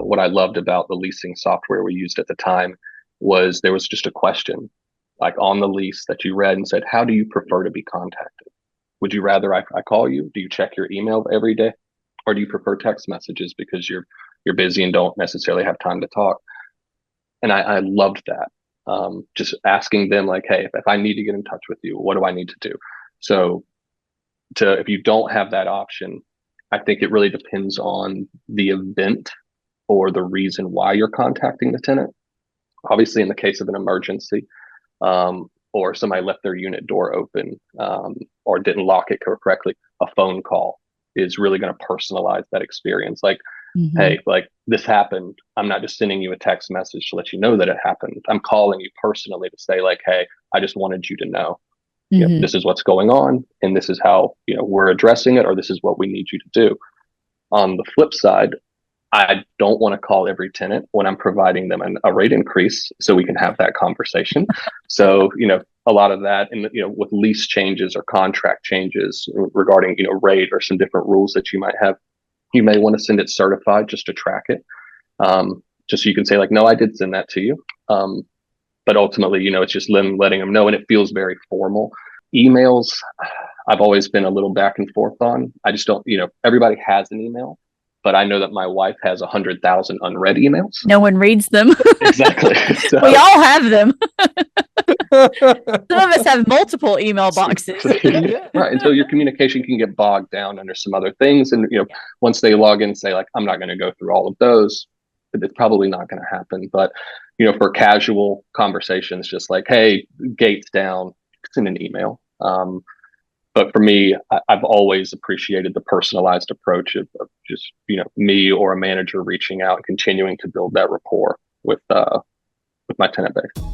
what I loved about the leasing software we used at the time was there was just a question like on the lease that you read and said, how do you prefer to be contacted? Would you rather I call you? Do you check your email every day? Or do you prefer text messages because you're busy and don't necessarily have time to talk? And I loved that. Just asking them like, hey, if I need to get in touch with you, what do I need to do? So if you don't have that option, I think it really depends on the event or the reason why you're contacting the tenant. Obviously, in the case of an emergency, or somebody left their unit door open, or didn't lock it correctly, a phone call is really going to personalize that experience. Like, Hmm. hey, like this happened. I'm not just sending you a text message to let you know that it happened. I'm calling you personally to say like, hey, I just wanted you to know, Hmm. this is what's going on and this is how, we're addressing it, or this is what we need you to do. On the flip side, I don't want to call every tenant when I'm providing them a rate increase so we can have that conversation. So, a lot of that, and with lease changes or contract changes regarding, rate or some different rules that you might have, you may want to send it certified just to track it. Just so you can say like, no, I did send that to you. But ultimately, it's just letting them know, and it feels very formal. Emails, I've always been a little back and forth on. I just don't, everybody has an email, but I know that my wife has 100,000 unread emails. No one reads them. Exactly. So, We all have them. Some of us have multiple email boxes. Yeah. right. And so your communication can get bogged down under some other things. And, once they log in and say, like, I'm not going to go through all of those, it's probably not going to happen. But, for casual conversations, just like, hey, gates down, send an email. But for me, I've always appreciated the personalized approach of just, me or a manager reaching out and continuing to build that rapport with my tenant base.